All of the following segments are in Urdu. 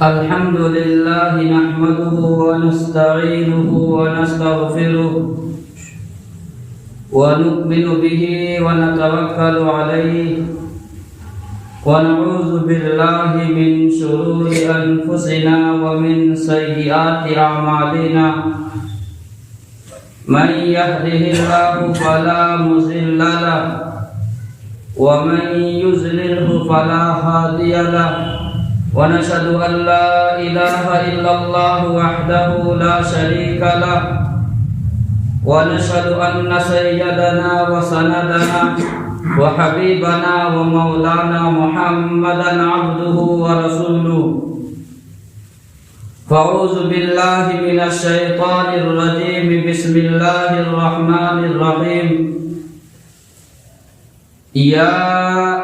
الحمد لله نحمده ونستعينه ونستغفره ونؤمن به ونتوكل عليه ونعوذ بالله من شرور أنفسنا ومن سيئات أعمالنا من يهده الله فلا مضل له ومن يضلله فلا هادي له ونشهد أن لا إله إلا الله وحده لا شريك له ونشهد أن سيدنا وسندنا وحبيبنا ومولانا محمدا عبده ورسوله فأعوذ بالله من الشيطان الرجيم بسم الله الرحمن الرحيم يا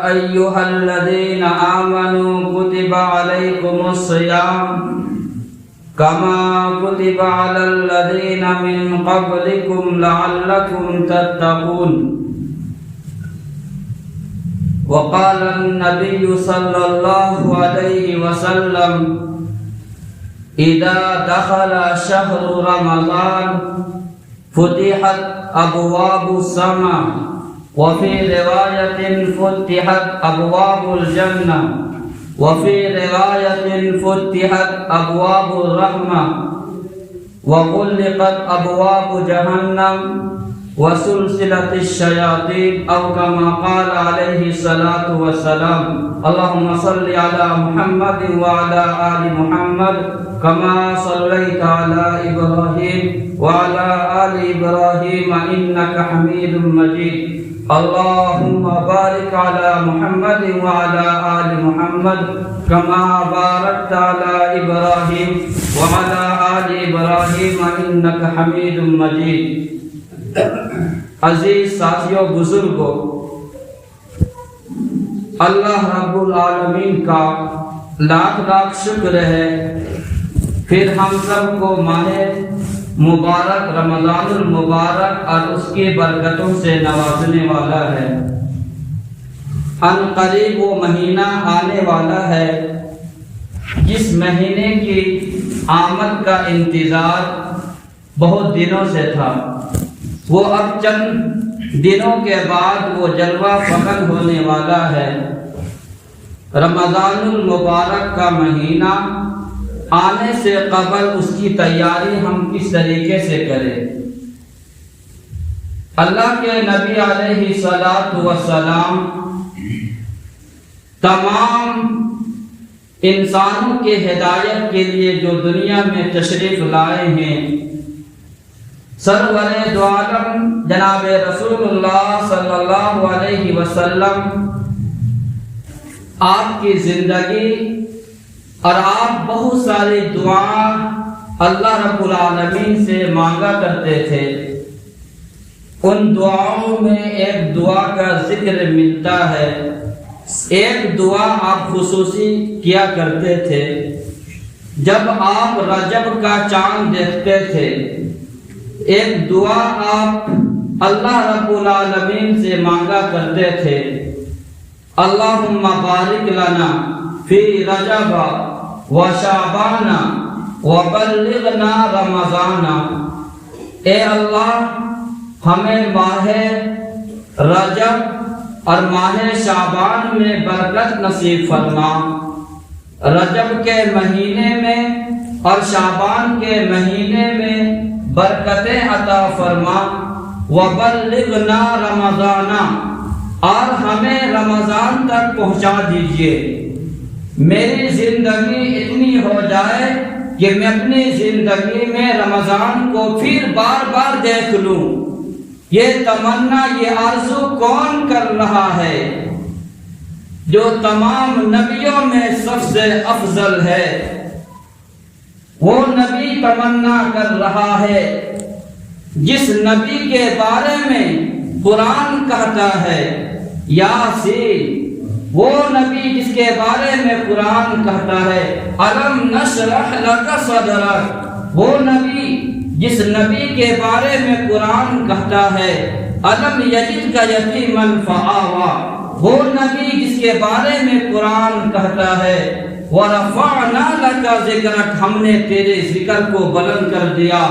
أيها الذين آمنوا كتب عليكم الصيام كما كتب على الذين من قبلكم لعلكم تتقون وقال النبي صلى الله عليه وسلم إذا دخل شهر رمضان فتحت أبواب السماء وفي رواية فتحت أبواب الجنة وفي رواية فتحت أبواب الرحمة وغلقت أبواب جهنم وسلسلة الشياطين أو كما قال عليه الصلاة والسلام اللهم صل على محمد وعلى آل محمد كما صليت على إبراهيم وعلى آل إبراهيم إنك حميد مجيد اللهم بارك على محمد وعلى آل محمد كما باركت على إبراهيم وعلى آل إبراهيم إنك حميد مجيد عزیز ساتھیوں بزرگوں، اللہ رب العالمین کا لاکھ لاکھ شکر ہے پھر ہم سب کو ماہ مبارک رمضان المبارک اور اس کی برکتوں سے نوازنے والا ہے۔ ان قریب وہ مہینہ آنے والا ہے جس مہینے کی آمد کا انتظار بہت دنوں سے تھا، وہ اب چند دنوں کے بعد وہ جلوہ فخر ہونے والا ہے۔ رمضان المبارک کا مہینہ آنے سے قبل اس کی تیاری ہم کس طریقے سے کریں؟ اللہ کے نبی علیہ الصلاۃ والسلام تمام انسانوں کے ہدایت کے لیے جو دنیا میں تشریف لائے ہیں، سرور دو عالم جناب رسول اللہ صلی اللہ علیہ وسلم، آپ کی زندگی اور آپ بہت ساری دعا اللہ رب العالمین سے مانگا کرتے تھے۔ ان دعاؤں میں ایک دعا کا ذکر ملتا ہے، ایک دعا آپ خصوصی کیا کرتے تھے جب آپ رجب کا چاند دیکھتے تھے۔ ایک دعا آپ اللہ رب العالمین سے مانگا کرتے تھے، اللہم بارک لنا فی رجب و شعبان وبلغنا رمضان، اے اللہ ہمیں ماہ رجب اور ماہ شعبان میں برکت نصیب فرما، رجب کے مہینے میں اور شعبان کے مہینے میں برکتیں عطا فرما، وبلغنا رمضان، اور ہمیں رمضان تک پہنچا دیجئے۔ میری زندگی اتنی ہو جائے کہ میں اپنی زندگی میں رمضان کو پھر بار بار دیکھ لوں۔ یہ تمنا، یہ آرزو کون کر رہا ہے؟ جو تمام نبیوں میں سب سے افضل ہے، وہ نبی تمنا کر رہا ہے جس نبی کے بارے میں قرآن کہتا ہے یاسین، وہ نبی جس کے بارے میں قرآن کہتا ہے الم نشرح لک صدرک، وہ نبی جس نبی کے بارے میں قرآن کہتا ہے الم یجدک یتیما فآویٰ، وہ نبی جس کے بارے میں قرآن کہتا ہے وَرَفَعْنَا لَكَ ذِكْرَكَ، ہم نے تیرے ذکر کو بلند کر دیا۔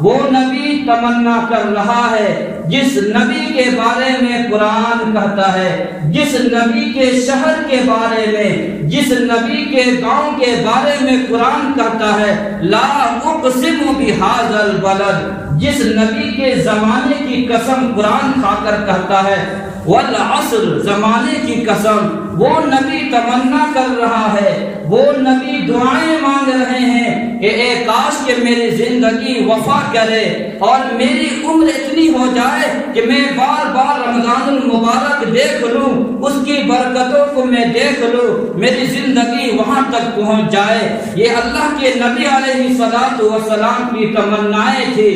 وہ نبی تمنا کر رہا ہے جس نبی کے بارے میں قرآن کہتا ہے، جس نبی کے شہر کے بارے میں، جس نبی کے گاؤں کے بارے میں قرآن کہتا ہے لا اقسم بہذا البلد، جس نبی کے زمانے کی قسم قرآن کھا کر کہتا ہے والعصر، زمانے کی قسم، وہ نبی تمنا کر رہا ہے، وہ نبی دعائیں مانگ رہے ہیں کہ اے کاش کہ میری زندگی وفا کرے اور میری عمر اتنی ہو جائے کہ میں بار بار رمضان المبارک دیکھ لوں، اس کی برکتوں کو میں دیکھ لوں، میری زندگی وہاں تک پہنچ جائے۔ یہ اللہ کے نبی علیہ الصلوۃ والسلام کی تمنائیں تھی۔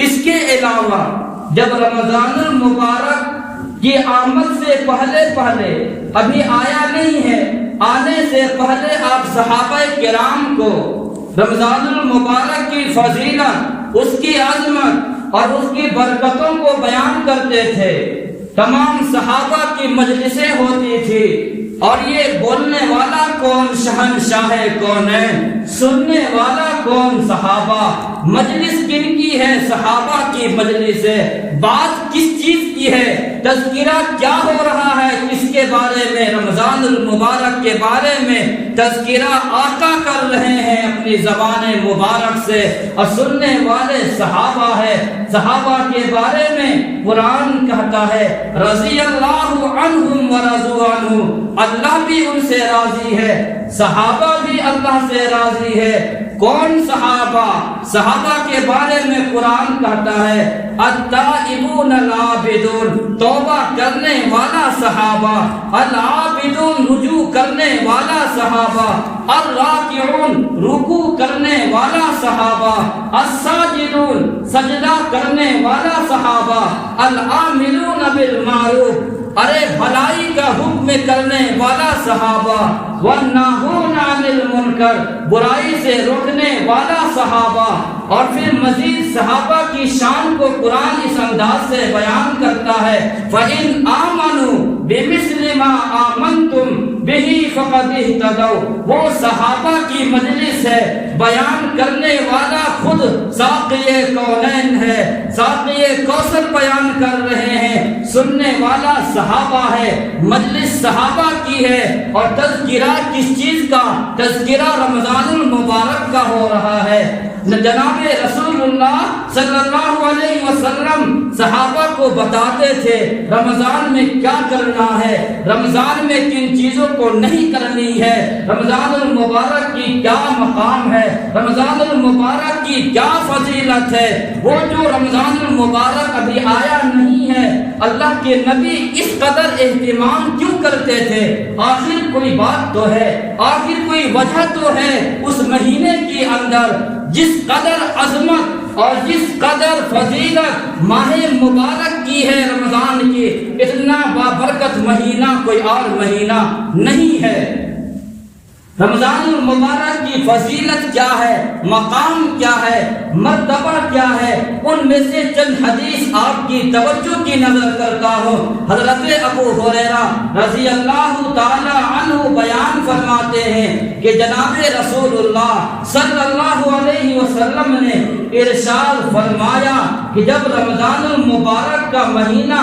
اس کے علاوہ جب رمضان المبارک کی آمد سے پہلے ابھی آیا نہیں ہے، آنے سے پہلے آپ صحابہ کرام کو رمضان المبارک کی فضیلت، اس کی عظمت اور اس کی برکتوں کو بیان کرتے تھے۔ تمام صحابہ کی مجلسیں ہوتی تھی اور یہ بولنے والا کون؟ شہنشاہ کون ہے؟ سننے والا کون؟ صحابہ۔ مجلس کن کی ہے؟ صحابہ کی مجلس ہے۔ بات کس چیز کی ہے؟ تذکرہ کیا ہو رہا ہے؟ کس کے بارے میں؟ رمضان المبارک کے بارے میں تذکرہ آقا کر رہے ہیں اپنی زبان مبارک سے، اور سننے والے صحابہ ہے۔ صحابہ کے بارے میں قرآن کہتا ہے رضی اللہ عنہم ورضوا عنہ، اللہ بھی ان سے راضی ہے، صحابہ بھی اللہ سے راضی ہے۔ کون صحابہ؟ صحابہ کے بارے میں قرآن کہتا ہے التائبون العابدون، توبہ کرنے والا صحابہ، العابدون رجوع کرنے والا صحابہ، الراکعون رکوع کرنے والا صحابہ، الساجدون سجدہ کرنے والا صحابہ، العاملون بالمعروف، ارے بھلائی کا حکم کرنے والا صحابہ، والناہون عن المنکر، برائی سے روکنے والا صحابہ۔ اور پھر مزید صحابہ کی شان کو قرآن اس انداز سے بیان کرتا ہے فَإِنْ آمَنُوا بِمِثْلِ مَا آمَنْتُمْ بِهِ فَقَدِ اهْتَدَوْا، وہ صحابہ کی مجلس ہے، بیان کرنے والا خود ساقی کونین ہے، ساقی کوثر بیان کر رہے ہیں، سننے والا صحابہ ہے، مجلس صحابہ کی ہے۔ اور تذکرہ کس چیز کا؟ تذکرہ رمضان المبارک کا ہو رہا ہے۔ جناب رسول اللہ صلی اللہ علیہ وسلم صحابہ کو بتاتے تھے رمضان میں کیا کرنا ہے، رمضان میں کن چیزوں کو نہیں کرنی ہے، رمضان المبارک کی کیا مقام ہے، رمضان المبارک کی کیا فضیلت ہے۔ وہ جو رمضان المبارک ابھی آیا نہیں ہے، اللہ کے نبی اس قدر اہتمام کیوں کرتے تھے؟ آخر کوئی بات تو ہے، آخر کوئی وجہ تو ہے اس مہینے کے اندر جس قدر عظمت اور جس قدر فضیلت ماہ مبارک کی ہے رمضان کی، اتنا بابرکت مہینہ کوئی اور مہینہ نہیں ہے۔ رمضان المبارک کی فضیلت کیا ہے، مقام کیا ہے، مرتبہ کیا ہے، ان میں سے چند حدیث آپ کی توجہ کی نظر کرتا ہوں۔ حضرت ابو ہریرہ رضی اللہ تعالی عنہ بیان فرماتے ہیں کہ جناب رسول اللہ صلی اللہ علیہ وسلم نے ارشاد فرمایا کہ جب رمضان المبارک کا مہینہ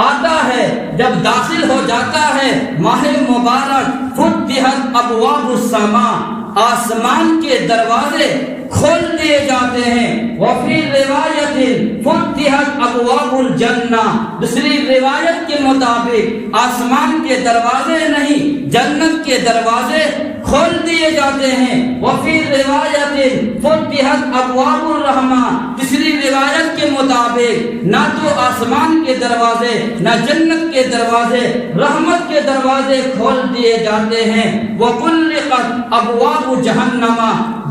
آتا ہے، جب داخل ہو جاتا ہے ماہ مبارک، فتحت ابواب السماء، آسمان کے دروازے کھول دیے جاتے ہیں۔ وفی روایت فتحت ابواب الجنہ، دوسری روایت کے مطابق آسمان کے دروازے نہیں، جنت کے دروازے کھول دیے جاتے ہیں۔ وفی روایت فتحت ابواب الرحمہ، تیسری روایت کے مطابق نہ تو آسمان کے دروازے نہ جنت کے دروازے، رحمت کے دروازے کھول دیے جاتے ہیں۔ وغلقت ابواب جہنم،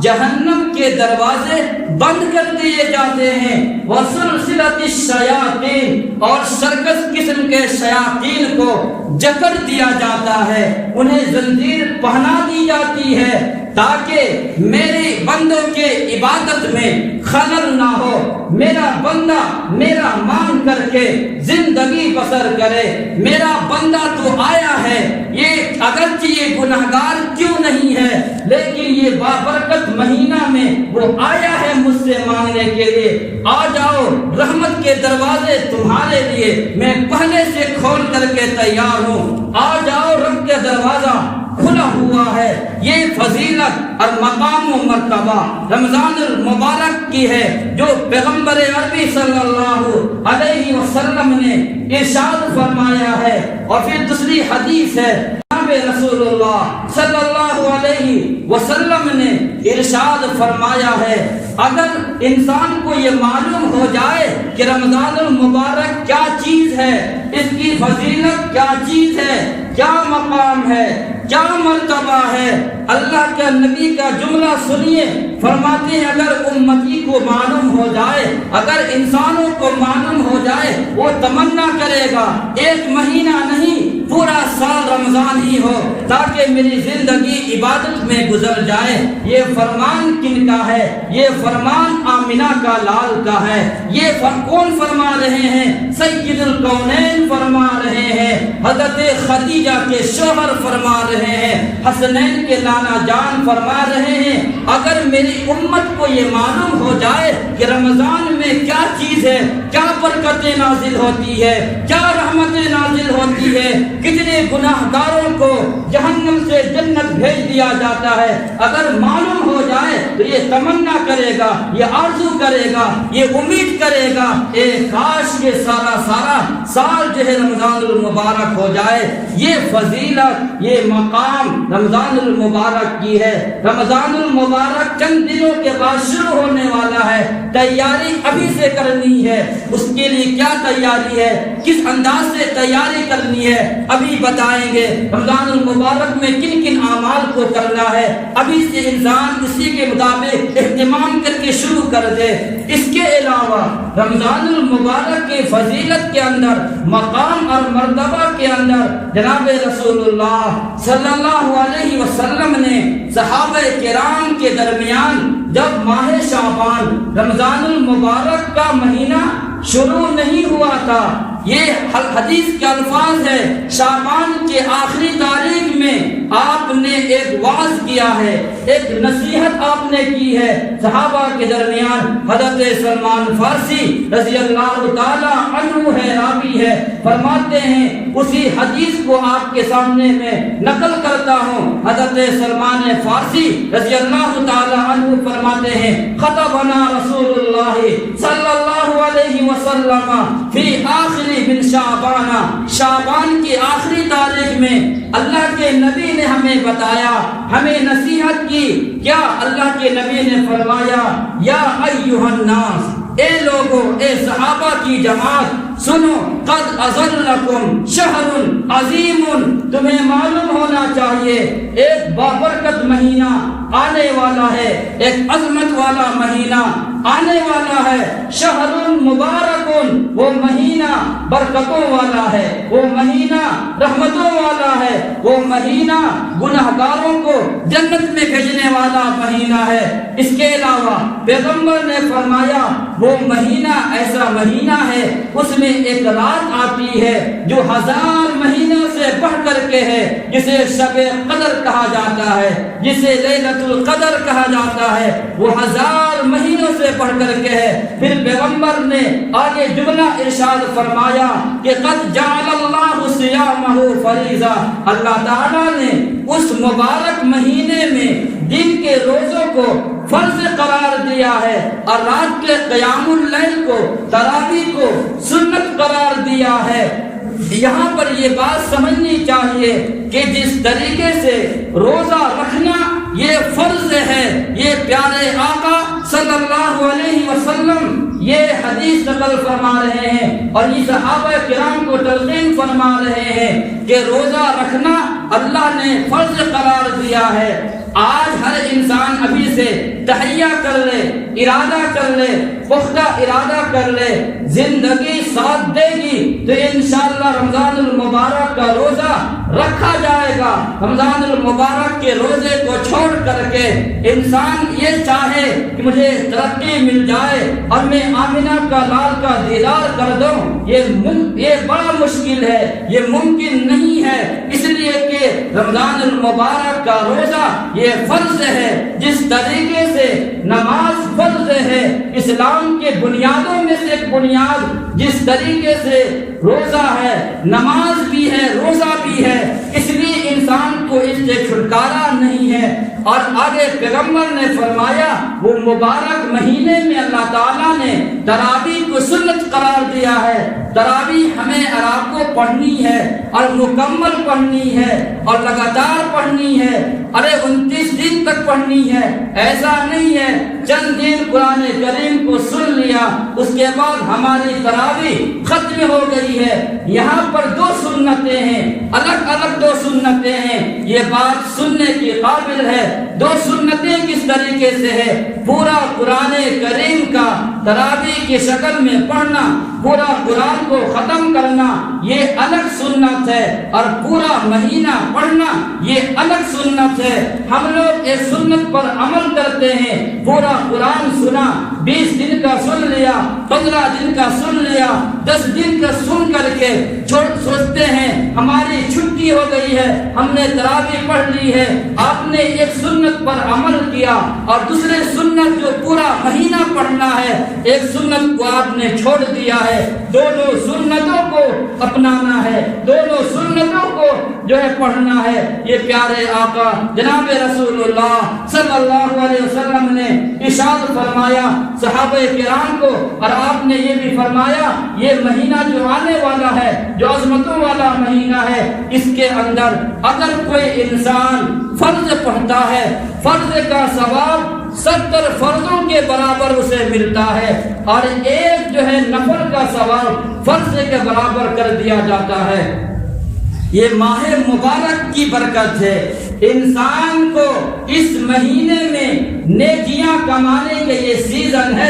جہنم کے دروازے بند کر دیے جاتے ہیں۔ وسلسلۃ الشیاطین، اور سرکس قسم کے شیاطین کو جکڑ دیا جاتا ہے، انہیں زنجیر پہنا دی جاتی ہے۔ تاکہ میرے بندوں کے عبادت میں خلل نہ ہو، میرا بندہ میرا مان کر کے زندگی بسر کرے۔ میرا بندہ تو آیا ہے، یہ اگرچہ یہ گناہگار کیوں نہیں ہے لیکن یہ بابرکت مہینہ میں وہ آیا ہے مجھ سے مانگنے کے لیے۔ آ جاؤ، رحمت کے دروازے تمہارے لیے میں پہلے سے کھول کر کے تیار ہوں۔ آ جاؤ، رب کا دروازہ کھلا ہوا ہے۔ یہ فضیلت اور مقام و مرتبہ رمضان المبارک کی ہے جو پیغمبر عربی صلی اللہ علیہ وسلم نے ارشاد فرمایا ہے۔ اور پھر دوسری حدیث ہے، رسول اللہ صلی اللہ علیہ وسلم نے ارشاد فرمایا ہے، اگر انسان کو یہ معلوم ہو جائے کہ رمضان المبارک کیا چیز ہے، اس کی فضیلت کیا چیز ہے، کیا مقام ہے، کیا مرتبہ ہے، اللہ کے نبی کا جملہ سنیے، فرماتے ہیں اگر امتی کو معلوم ہو جائے، اگر انسانوں کو معلوم ہو جائے، وہ تمنا کرے گا ایک مہینہ نہیں پورا سال رمضان ہی ہو تاکہ میری زندگی عبادت میں گزر جائے۔ یہ فرمان کن کا ہے؟ یہ فرمان آمنہ کا لال کا ہے۔ یہ کون فرما رہے ہیں؟ سید الکونین فرما رہے ہیں، حضرت خدیجہ کے شوہر فرما رہے ہیں، حسنین کے لانا جان فرما رہے ہیں، اگر میری امت کو یہ معلوم ہو جائے کہ رمضان میں کیا چیز ہے، کیا برکتیں نازل ہوتی ہے، کیا رحمتیں نازل ہوتی ہے، کتنے گناہگاروں کو جہنم سے جنت بھیج دیا جاتا ہے، اگر معلوم ہو جائے تو یہ تمنا کرے گا، یہ آرزو کرے گا، یہ امید کرے گا اے کاش یہ سارا سال جو ہے رمضان المبارک ہو جائے۔ یہ فضیلت، یہ مقام رمضان المبارک کی ہے۔ رمضان المبارک چند دنوں کے بعد شروع ہونے والا ہے، تیاری ابھی سے کرنی ہے۔ اس کے لیے کیا تیاری ہے، کس انداز سے تیاری کرنی ہے ابھی بتائیں گے۔ رمضان المبارک میں کن کن اعمال کو کرنا ہے ابھی سے انسان اسی کے مطابق اہتمام کر کے شروع کر دے۔ اس کے علاوہ رمضان المبارک کی فضیلت کے اندر، مقام اور مرتبہ کے اندر جناب رسول اللہ صلی اللہ علیہ وسلم نے صحابہ کرام کے درمیان جب ماہ شعبان رمضان المبارک کا مہینہ شروع نہیں ہوا تھا، یہ حدیث کے الفاظ ہے، شعبان کے آخری تاریخ میں آپ نے ایک وعظ کیا ہے، ایک نصیحت آپ نے کی ہے صحابہ کے درمیان۔ حضرت سلمان فارسی رضی اللہ تعالی عنہ ہے، راوی ہے، فرماتے ہیں اسی حدیث کو آپ کے سامنے میں نقل کرتا ہوں۔ حضرت سلمان فارسی رضی اللہ تعالی عنہ فرماتے ہیں، خطبنا رسول اللہ صلی اللہ علیہ وسلم فی آخر من شعبان کی آخری تاریخ میں اللہ کے نبی نے ہمیں بتایا، ہمیں نصیحت کی۔ کیا اللہ کے نبی نے فرمایا، یا ایھا الناس، اے لوگو، اے صحابہ کی جماعت، سنو، قد اظلکم شہر عظیم، تمہیں معلوم ہونا چاہیے ایک بابرکت مہینہ آنے والا ہے، ایک عظمت والا مہینہ آنے والا ہے۔ شہر مبارک، وہ مہینہ برکتوں والا ہے، وہ مہینہ رحمتوں والا ہے، وہ مہینہ گناہگاروں کو جنت میں بھیجنے والا مہینہ ہے۔ اس کے علاوہ پیغمبر نے فرمایا وہ مہینہ ایسا مہینہ ہے، اس میں ایک رات آتی ہے جو 1000 مہینوں سے بڑھ کر کے ہے، جسے شب قدر کہا جاتا ہے، جسے لیلۃ القدر کہا جاتا ہے، وہ 1000 مہینوں سے بڑھ کر کے ہے۔ پھر پیغمبر نے آگے جملہ ارشاد فرمایا کہ قد جعل اللہ صیامہ فریضہ، اللہ تعالیٰ نے اس مبارک مہینے میں دن کے روزوں کو فرض قرار دیا ہے اور رات کے قیام اللیل کو، تراویح کو سنت قرار دیا ہے۔ یہاں پر یہ بات سمجھنی چاہیے کہ جس طریقے سے روزہ رکھنا یہ فرض ہے، یہ پیارے آقا صلی اللہ علیہ وسلم یہ حدیث نقل فرما رہے ہیں اور یہ صحابہ کرام کو تلقین فرما رہے ہیں کہ روزہ رکھنا اللہ نے فرض قرار دیا ہے۔ آج ہر انسان انسان ابھی سے تہیہ کر لے، ارادہ کر لے، پختہ ارادہ کر لے، زندگی ساتھ دے گی تو انشاءاللہ رمضان المبارک کا روزہ رکھا جائے گا۔ رمضان المبارک کے روزے کو چھوڑ کر کے انسان یہ چاہے کہ مجھے ترقی مل جائے اور میں آمنہ کا لال کا دیدار کر دوں، یہ بڑا مشکل ہے، یہ ممکن نہیں ہے، اس لیے کہ رمضان المبارک کا روزہ یہ فرض ہے۔ جس طریقے سے نماز فرض ہے، اسلام کے بنیادوں میں سے ایک بنیاد، جس طریقے سے روزہ ہے، نماز بھی ہے، روزہ بھی ہے، اس لیے انسان کو اس سے چھٹکارا نہیں ہے۔ اور آگے پیغمبر نے فرمایا وہ مبارک مہینے میں اللہ تعالیٰ نے تراویح کو سنت قرار دیا ہے۔ تراویح ہمیں اور آپ کو پڑھنی ہے اور مکمل پڑھنی ہے اور لگاتار پڑھنی ہے، 29 دن تک پڑھنی ہے۔ ایسا نہیں ہے چند دن قرآن کریم کو سن لیا اس کے بعد ہماری تراویح ختم ہو گئی ہے۔ یہاں پر 2 سنتیں ہیں، الگ الگ 2 سنتیں ہیں، یہ بات سننے کی قابل ہے۔ 2 سنتیں کس طریقے سے ہے؟ پورا قرآن کریم کا تراویح کی شکل میں پڑھنا، پورا قرآن کو ختم کرنا یہ الگ سنت ہے، اور پورا مہینہ پڑھنا یہ الگ سنت ہے۔ ہم لوگ اس سنت پر عمل کرتے ہیں، پورا قرآن سنا، 20 دن کا سن لیا، 15 دن کا سن لیا، 10 دن کا سن کر کے سوچتے ہیں ہماری چھٹی ہو گئی ہے، ہم نے تراویح پڑھ لی ہے۔ آپ نے ایک سنت پر عمل کیا اور دوسرے سنت جو پورا مہینہ پڑھنا ہے، ایک سنت کو آپ نے چھوڑ دیا ہے۔ دونوں سنتوں کو اپنانا ہے، دونوں سنتوں کو جو ہے پڑھنا ہے۔ یہ پیارے آقا جناب رسول اللہ صلی اللہ علیہ وسلم نے ارشاد فرمایا صحابہ کرام کو، اور آپ نے یہ بھی فرمایا یہ مہینہ جو آنے والا ہے، جو عظمتوں والا مہینہ ہے، اس کے اندر اگر کوئی انسان فرض پڑھتا ہے، فرض کا ثواب 70 فرضوں کے برابر اسے ملتا ہے، اور ایک جو ہے نفل کا ثواب فرض کے برابر کر دیا جاتا ہے۔ یہ ماہ مبارک کی برکت ہے۔ انسان کو اس مہینے میں نیکیاں کمانے کے یہ سیزن ہے،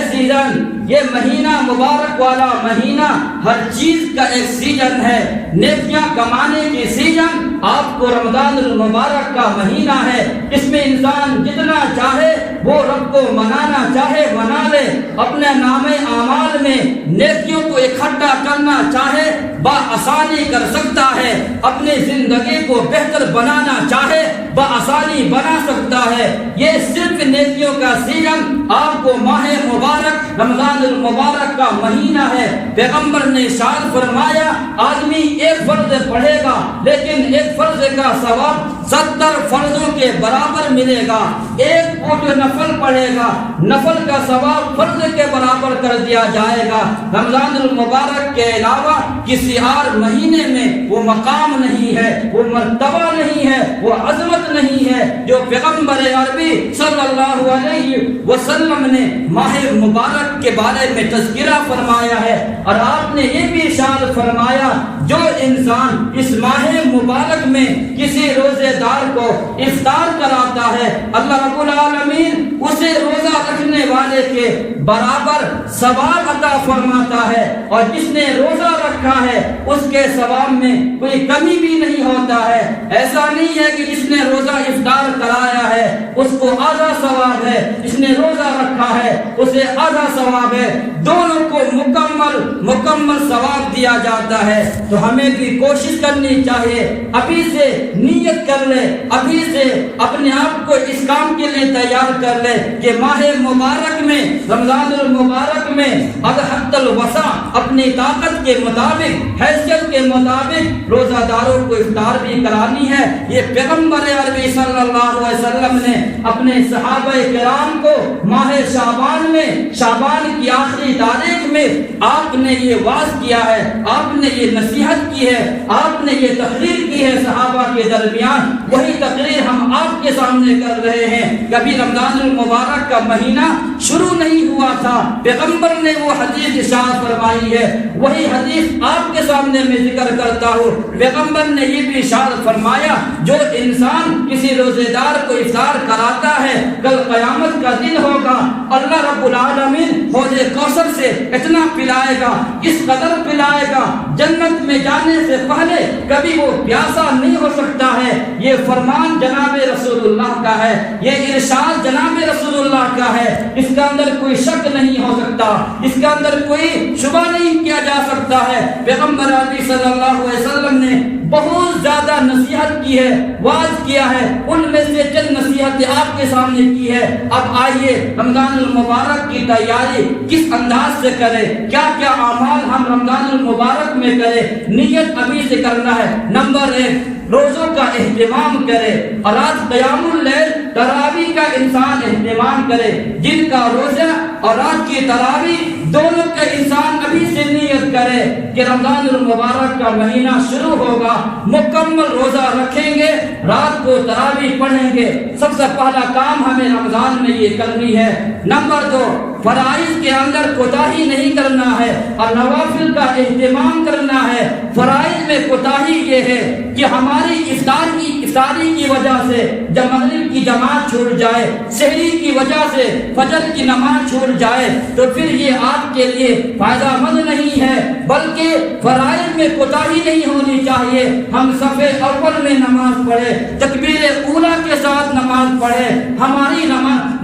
یہ مہینہ مبارک والا مہینہ ہر چیز کا ایک سیزن ہے، نیکیاں کمانے کی سیزن آپ کو رمضان المبارک کا مہینہ ہے۔ اس میں انسان جتنا چاہے وہ رب کو منانا چاہے منا لے، اپنے نام اعمال میں نیکیوں کو اکٹھا کرنا چاہے بآسانی کر سکتا ہے، اپنی زندگی کو بہتر بنانا چاہے بآسانی بنا سکتا ہے۔ یہ صرف نیکیوں کا سیزن آپ کو ماہ مبارک رمضان المبارک کا مہینہ ہے۔ پیغمبر نے ارشاد فرمایا آدمی ایک فرض پڑھے گا لیکن ایک فرض کا ثواب 70 فرضوں کے برابر ملے گا۔ ایک کو جو نفل پڑھے گا نفل کا ثواب فرض کے برابر کر دیا جائے گا۔ رمضان المبارک کے علاوہ کسی اور مہینے میں وہ مقام نہیں ہے، وہ مرتبہ نہیں ہے، وہ عظمت نہیں ہے جو پیغمبر عربی صلی اللہ علیہ وسلم نے ماہ مبارک کے بارے میں تذکرہ فرمایا ہے۔ اور آپ نے یہ بھی ارشاد فرمایا جو انسان اس ماہ مبارک میں کسی روزے دار کو افطار کراتا ہے اللہ رب العالمین اسے روزہ رکھنے والے کے برابر ثواب عطا فرماتا ہے، اور جس نے روزہ رکھا ہے اس کے ثواب میں کوئی کمی بھی نہیں ہوتا ہے۔ ایسا نہیں ہے کہ جس نے روزہ افطار کرایا ہے اس کو آدھا ثواب ہے، جس نے روزہ رکھا ہے اسے آدھا ثواب ہے، دونوں کو مکمل ثواب دیا جاتا ہے۔ تو ہمیں بھی کوشش کرنی چاہیے، ابھی سے نیت کر لے، ابھی سے اپنے آپ کو اس کام کے لیے تیار کر لے کہ ماہ مبارک میں رمضان المبارک میں حد الوسع اپنی طاقت کے مطابق حیثیت کے مطابق روزہ داروں کو افطار بھی کرانی ہے۔ یہ پیغمبر عربی صلی اللہ علیہ وسلم نے اپنے صحابہ کرام کو ماہ شعبان میں، شعبان کی آخری تاریخ میں آپ نے یہ واعظ کیا ہے، آپ نے یہ نصیحت کی ہے، آپ نے یہ تقریر کی ہے صحابہ کے درمیان۔ وہی تقریر ہم آپ کے سامنے کر رہے ہیں۔ کبھی رمضان المبارک کا مہینہ شروع نہیں ہوا تھا، پیغمبر نے وہ حدیث ارشاد فرمائی ہے، وہی حدیث آپ کے سامنے میں ذکر کرتا ہوں۔ پیغمبر نے یہ بھی ارشاد فرمایا جو انسان کسی روزے دار کو افطار کراتا ہے کل قیامت کا دن ہوگا، اللہ رب العالمین حوض کوثر سے اتنا پلائے گا، اس قدر پلائے گا، جنت میں جانے سے پہلے کبھی وہ پیاسا نہیں ہو سکتا ہے۔ یہ فرمان جناب رسول اللہ کا ہے، یہ ارشاد جناب رسول اللہ کا ہے، اس کے اندر کوئی شک نہیں ہو سکتا، اس کے اندر کوئی شبہ نہیں کیا جا سکتا ہے۔ پیغمبر علیہ صلی اللہ علیہ وسلم نے بہت زیادہ نصیحت کی ہے، واعظ کیا ہے، ان میں سے چند نصیحتیں آپ کے سامنے کی ہے۔ اب آئیے رمضان المبارک کی تیاری کس انداز سے کرے، کیا کیا اعمال ہم رمضان المبارک میں کرے، نیت ابھی سے کرنا ہے۔ نمبر 1، روزوں کا اہتمام کرے، اور رات قیام اللیل تراویح کا انسان اہتمام کرے۔ دن کا روزہ اور رات کی تراویح دونوں کا انسان ابھی سے نیت کرے کہ رمضان المبارک کا مہینہ شروع ہوگا، مکمل روزہ رکھیں گے، رات کو تراویح پڑھیں گے۔ سب سے پہلا کام ہمیں رمضان میں یہ کرنی ہے۔ نمبر 2، فرائض کے اندر کوتاہی نہیں کرنا ہے اور نوافل کا اہتمام کرنا ہے۔ فرائض میں کوتاہی یہ ہے کہ ہماری افطاری کی وجہ سے جب مغرب کی جماعت چھوٹ جائے، سحری کی وجہ سے فجر کی نماز چھوٹ جائے، تو پھر یہ آپ کے لیے فائدہ مند نہیں ہے، بلکہ فرائض میں کوتاہی نہیں ہونی چاہیے۔ ہم صف اول میں نماز پڑھے، تکبیر اولیٰ کے ساتھ نماز پڑھے۔ ہماری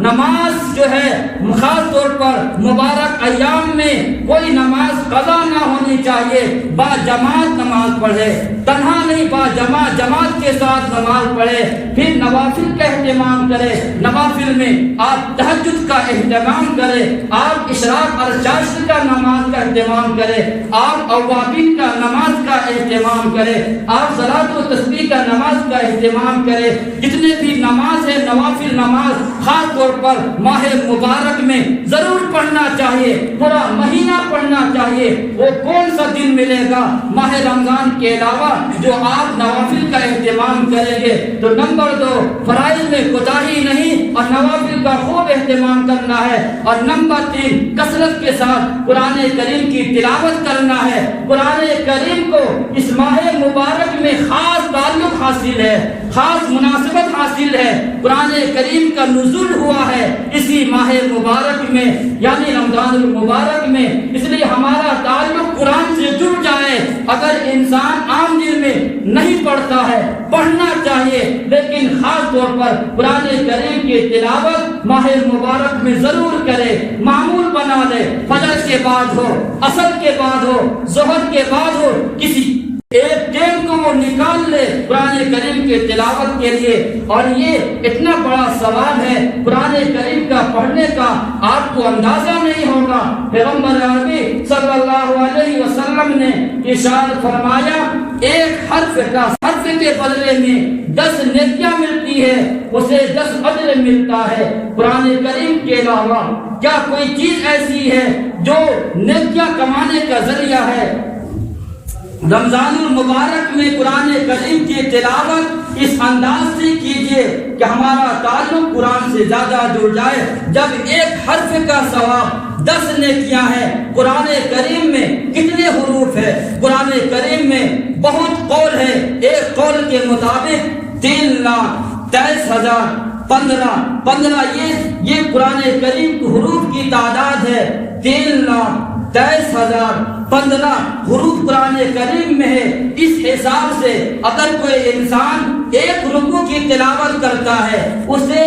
نماز جو ہے خاص طور پر مبارک ایام میں کوئی نماز قضا نہ ہونی چاہیے، با جماعت نماز پڑھے، تنہا نہیں، با جماعت کے ساتھ نماز پڑھے۔ پھر نوافل کا اہتمام کرے، نوافل میں آپ تہجد کا اہتمام کرے، آپ اشراق اور چاشر کا نماز کا اہتمام کرے، آپ اوابین کا نماز کا اہتمام کرے، آپ صلاۃ و تسبیح کا نماز کا اہتمام کرے۔ جتنے بھی نماز ہے، نوافل نماز خاص طور پر ماہ مبارک میں ضرور پڑھنا چاہیے، پورا مہینہ پڑھنا چاہیے۔ وہ کون سا دن ملے گا ماہ رمضان کے علاوہ جو آپ نوافل کا اہتمام کریں گے؟ تو نمبر 2، فرائض میں کوتاہی نہیں اور نوافل کا خوب اہتمام کرنا ہے۔ اور نمبر 3، کثرت کے ساتھ قرآن کریم کی تلاوت کرنا ہے۔ قرآن کریم کو اس ماہ مبارک میں خاص تعلق حاصل ہے، خاص مناسبت حاصل ہے۔ قرآن کریم کا نزول ہوا ہے اسی ماہ مبارک میں، یعنی رمضان المبارک میں، اس لیے ہمارا تعلق قرآن سے جڑ جائے۔ اگر انسان عام دن میں نہیں پڑھتا ہے، پڑھنا چاہیے، لیکن خاص طور پر قرآن کریم کی تلاوت ماہ مبارک میں ضرور کرے، معمول بنا لے۔ فجر کے بعد ہو، عصر کے بعد ہو، ظہر کے بعد ہو، کسی ایک ٹائم کو وہ نکال لے قرآن کریم کے تلاوت کے لیے۔ اور یہ اتنا بڑا ثواب ہے قرآن کریم کا پڑھنے کا، آپ کو اندازہ نہیں ہوگا۔ پیغمبر عربی صلی اللہ علیہ وسلم نے ارشاد فرمایا، ایک حرف کے بدلے میں 10 نیکیاں ملتی ہے، اسے 10 اجر ملتا ہے۔ قرآن کریم کے علاوہ کیا کوئی چیز ایسی ہے جو نیکیاں کمانے کا ذریعہ ہے؟ رمضان المبارک میں قرآن کریم کی تلاوت اس انداز سے کیجئے کہ ہمارا تعلق قرآن سے زیادہ جڑ جائے۔ جب ایک حرف کا ثواب 10 نیکیاں ہیں، قرآن کریم میں کتنے حروف ہے؟ قرآن کریم میں بہت قول ہے۔ ایک قول کے مطابق 3,23,000 15 یہ قرآن کریم کے حروف کی تعداد ہے۔ 3,23,000 15 حروف قرآن کریم میں ہے۔ اس حساب سے اگر کوئی انسان ایک رکوع کی تلاوت کرتا ہے، اسے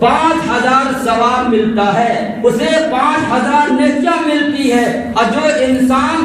5,000 ثواب ملتا ہے، اسے 5,000 نیکیاں ملتی ہے۔ اور جو انسان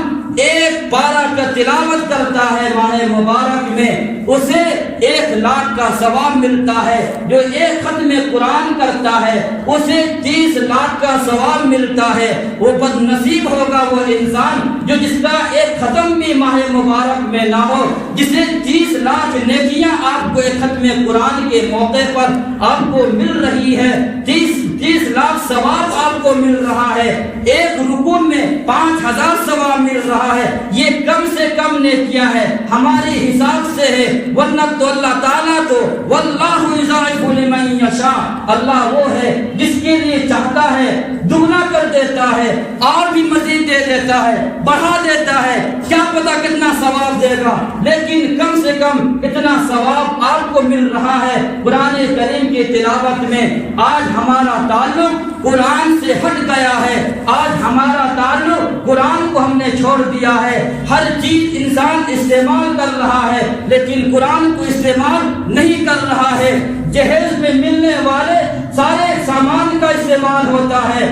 ایک پارہ کا تلاوت کرتا ہے ماہ مبارک میں، اسے 1,00,000 کا ثواب ملتا ہے۔ جو ایک ختم قرآن کرتا ہے، اسے 30,00,000 کا ثواب ملتا ہے۔ وہ بد نصیب ہوگا وہ انسان جو جس کا ایک ختم بھی ماہ مبارک میں نہ ہو، جسے 30,00,000 نیکیاں آپ کو ایک ختم قرآن کے موقع پر آپ کو مل رہی ہے، 30,00,000 ثواب آپ کو مل رہا ہے، ایک رکوع میں 5,000 ثواب مل رہا ہے۔ یہ کم سے کم نیکیاں ہے، ہماری حساب سے ہے، ورنہ تو اللہ تعالیٰ تو واللہ یضاعف لمن یشاء، اللہ وہ ہے جس کے لیے چاہتا ہے دگنا کر دے دیتا ہے اور بھی مزید دے دیتا ہے، بڑھا دیتا ہے، کیا پتہ کتنا ثواب دے گا، لیکن کم سے کم اتنا ثواب آپ کو مل رہا ہے قرآن کریم کی تلاوت میں۔ آج ہمارا تعلق قرآن سے ہٹ گیا ہے، آج ہمارا تعلق قرآن کو ہم نے چھوڑ دیا ہے۔ ہر چیز انسان استعمال کر رہا ہے لیکن قرآن کو استعمال نہیں کر رہا ہے۔ جہیز میں ملنے والے سارے سامان کا استعمال ہوتا ہے،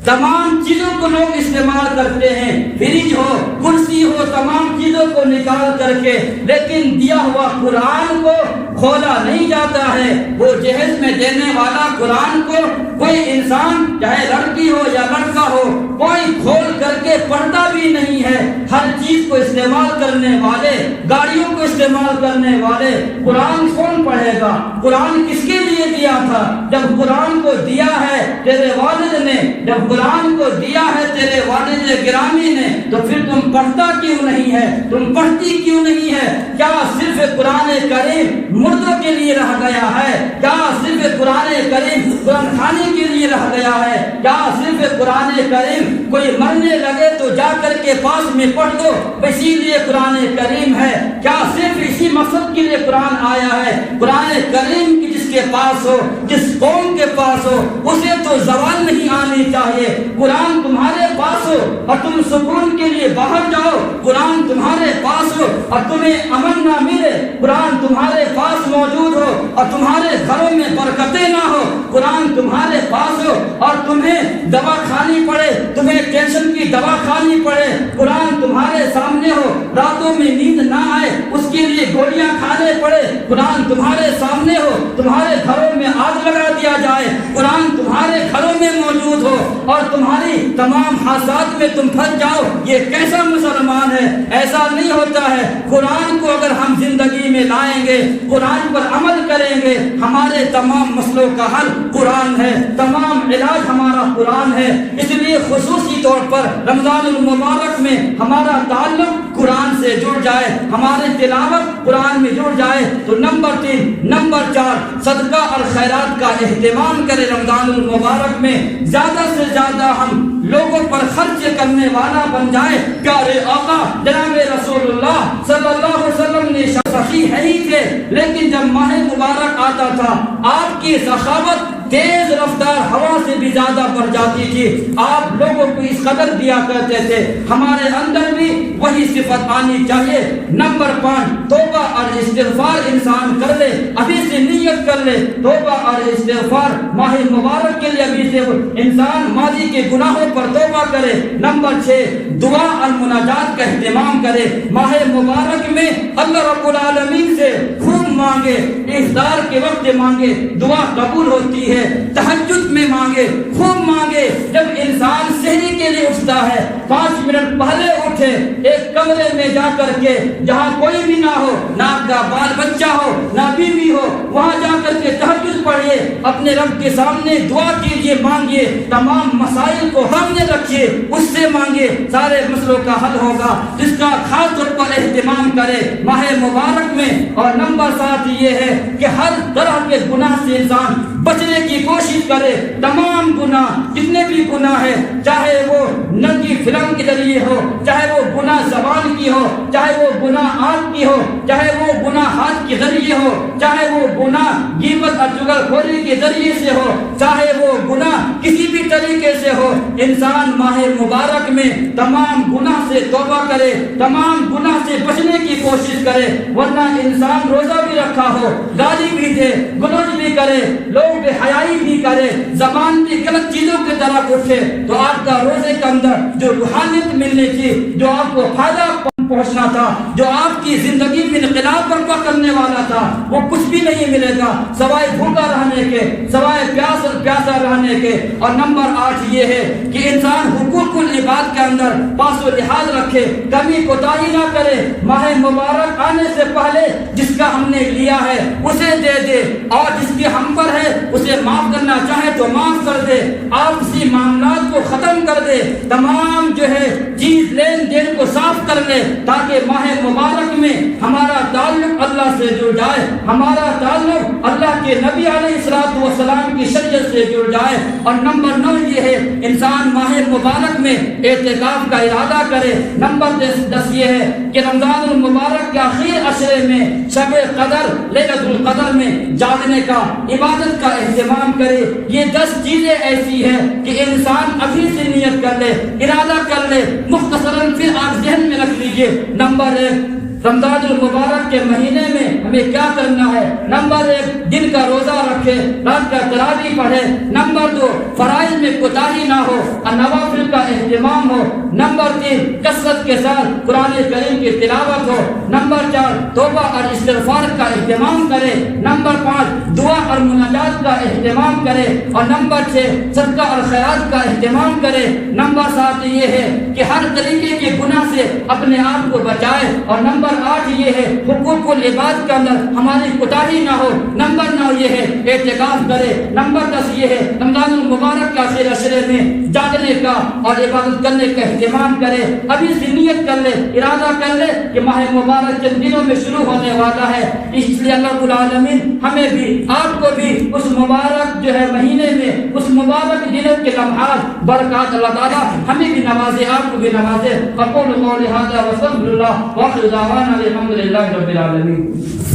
تمام چیزوں کو لوگ استعمال کرتے ہیں، فریج ہو، کرسی ہو، تمام چیزوں کو نکال کر کے، لیکن دیا ہوا قرآن کو کھولا نہیں جاتا ہے۔ وہ جہیز میں دینے والا قرآن کو کوئی انسان چاہے لڑکی ہو یا لڑکا ہو کوئی کھول کر کے پڑھتا بھی نہیں ہے۔ ہر چیز کو استعمال کرنے والے، گاڑیوں کو استعمال کرنے والے، قرآن کون پڑھے گا؟ قرآن کس کے لیے دیا تھا؟ جب قرآن کو دیا ہے تیرے والد نے، جب قرآن کو دیا ہے تیرے والد گرامی نے، تو پھر تم پڑھتا کیوں نہیں ہے؟ تم پڑھتی کیوں نہیں ہے؟ کیا صرف قرآن کریم مردوں کے لیے رہ گیا ہے؟ کیا صرف قرآن کریم قرآن کھانے کے لیے رہ گیا ہے؟ کیا صرف قرآن کریم کوئی مرنے لگے تو جا کر کے پاس میں پڑھ دو اسی لیے قرآن کریم ہے؟ کیا صرف اسی مقصد کے لیے قرآن آیا ہے؟ قرآن کریم کی جس کے پاس ہو، جس قوم کے پاس ہو، اسے تو زوال نہیں آنی چاہیے۔ قرآن تمہارے پاس ہو اور تم سکون کے لیے باہر جاؤ، قرآن تمہارے پاس ہو اور تمہیں امن نہ ملے، قرآن تمہارے پاس موجود ہو اور تمہارے گھروں میں برکتیں نہ ہو، قرآن تمہارے پاس ہو اور تمہیں دوا کھانی پڑے، تمہیں ٹینشن کی دوا کھانی پڑے، قرآن تمہارے سامنے ہو، راتوں میں نیند نہ آئے اس کے لیے گولیاں کھانے پڑے، قرآن تمہارے سامنے ہو، تمہارے گھروں میں آگ لگا دیا جائے، قرآن تمہارے گھروں میں موجود ہو اور تمہاری تمام حادثات میں تم پھنس جاؤ، یہ کیسا مسلمان ہے؟ ایسا نہیں ہوتا ہے۔ قرآن کو اگر ہم زندگی میں لائیں گے، قرآن پر عمل کریں گے، ہمارے تمام مسئلوں کا حل قرآن ہے، تمام علاج ہمارا قرآن ہے۔ اس لیے خصوصی طور پر رمضان المبارک میں ہمارا تعلق قرآن سے جڑ جائے، ہماری تلاوت قرآن میں جڑ جائے۔ تو نمبر 3، نمبر 4، صدقہ اور خیرات کا اہتمام کرے۔ رمضان المبارک میں زیادہ سے زیادہ ہم لوگوں پر خرچ کرنے والا بن جائے۔ پیارے آقا جناب رسول اللہ صلی اللہ علیہ وسلم نے سخی ہے ہی تھے، لیکن جب ماہ مبارک آتا تھا آپ کی سخاوت تیز رفتار ہوا سے بھی زیادہ بڑھ جاتی تھی، آپ لوگوں کو اس قدر دیا کرتے تھے۔ ہمارے اندر بھی وہی صفت آنی چاہیے۔ نمبر 5، توبہ اور استغفار انسان کر لے، ابھی سے نیت کر لے توبہ اور استغفار ماہ مبارک کے لیے، ابھی سے انسان ماضی کے گناہوں پر توبہ کرے۔ نمبر 6، دعا اور مناجات کا اہتمام کرے۔ ماہ مبارک میں اللہ رب العالمین سے خوب مانگے، افطار کے وقت مانگے، دعا قبول ہوتی ہے۔ تہجد میں مانگے، خوب مانگے۔ جب انسان سحری کے لیے اٹھتا ہے 5 منٹ پہلے اٹھے، ایک کمرے میں جا کر کے جہاں کوئی بھی نہ ہو، نہ آپ کا بال بچہ ہو، نہ بیوی ہو، وہاں جا کر کے تہجد پڑھیے، اپنے رب کے سامنے دعا کیجیے، مانگیے، تمام مسائل کو سامنے رکھیے، اس سے مانگیے، سارے مسئلوں کا حل ہوگا، جس کا خاص طور پر اہتمام کرے ماہ مبارک میں۔ اور نمبر 7 یہ ہے کہ ہر طرح کے گناہ سے انسان بچنے کی کوشش کرے۔ تمام گناہ جتنے بھی گناہ ہے، چاہے وہ ننگی فلم کے ذریعے ہو، چاہے وہ گناہ زبان کی ہو، چاہے وہ گناہ آنکھ کی ہو، چاہے وہ گناہ ہاتھ کے ذریعے ہو، چاہے وہ گناہ غیبت اور چغلخوری کے ذریعے سے ہو، چاہے وہ گناہ کسی بھی طریقے سے ہو، انسان ماہ مبارک میں تمام گناہ سے توبہ کرے، تمام گناہ سے بچنے کی کوشش کرے، ورنہ انسان روزہ بھی رکھا ہو، گالی بھی دے، گلوچ بھی کرے، لوگ بے حیائی بھی کرے، زبان کی غلط چیزوں کی طرف اٹھے، تو آپ کا روزے کے اندر جو روحانیت ملنی تھی، جو آپ کو فائدہ پہنچنا تھا، جو آپ کی زندگی میں انقلاب برپا کرنے والا تھا، وہ کچھ بھی نہیں ملے گا سوائے بھوکا رہنے کے، سوائے پیاسا رہنے کے۔ اور نمبر 8 یہ ہے کہ انسان حقوق العباد کے اندر پاس و لحاظ رکھے، کمی کوتاہی نہ کرے۔ ماہ مبارک آنے سے پہلے جس کا ہم نے لیا ہے اسے دے دے، اور جس کے ہم پر ہے اسے معاف کرنا چاہے تو معاف کر دے، آپسی معاملات کو ختم کر دے۔ کرے، تمام جو ہے چیز لین دین کو صاف کر لے، تاکہ ماہ مبارک میں ہمارا تعلق اللہ سے جڑ جائے، ہمارا تعلق اللہ کے نبی علیہ الصلوۃ والسلام کی شریعت سے جڑ جائے۔ اور نمبر 9 یہ ہے انسان ماہ مبارک میں اعتکاف کا ارادہ کرے۔ نمبر 10 یہ ہے کہ رمضان المبارک کے آخری عشرے میں شب قدر لیلۃ القدر میں جاگنے کا، عبادت کا اہتمام کرے۔ یہ 10 چیزیں ایسی ہیں کہ انسان ابھی سے نیت کر لے، ارادہ کر لے، مختصراً پھر آپ ذہن میں رکھ لیجئے۔ نمبر 1 رمضان المبارک کے مہینے میں ہمیں کیا کرنا ہے؟ نمبر 1 دن کا روزہ رکھے، رات کا تراویح پڑھے۔ نمبر 2 فرائض میں کوتاہی نہ ہو اور نوافل کا اہتمام ہو۔ نمبر 3 کثرت کے ساتھ قرآن کریم کی تلاوت ہو۔ نمبر 4 توبہ اور استغفار کا اہتمام کرے۔ نمبر 5 دعا اور مناجات کا اہتمام کرے۔ اور نمبر 6 صدقہ اور خیرات کا اہتمام کرے۔ نمبر 7 یہ ہے کہ ہر طریقے کے گناہ سے اپنے آپ کو بچائے۔ اور نمبر 8 یہ ہے حقوق العباد کے اندر ہماری کوتاہی نہ ہو۔ نمبر 9 یہ ہے اعتکاف کرے۔ نمبر 10 یہ ہے رمضان المبارک کے آخر عشرے میں جاگنے کا اور عبادت کرنے کا اہتمام کرے۔ ابھی سے نیت کر لے، ارادہ کر لے کہ ماہ مبارک چند دنوں میں شروع ہونے والا ہے۔ اس لیے اللہ رب العالمین ہمیں بھی آپ کو بھی اس مبارک جو ہے مہینے میں اس مبارک دنوں کے لمحات برکات اللہ تعالیٰ ہمیں بھی نوازے، آپ کو بھی نوازے۔ اقول قولی ھذا واستغفر اللہ واخر دعوانا الحمد للہ رب العالمین۔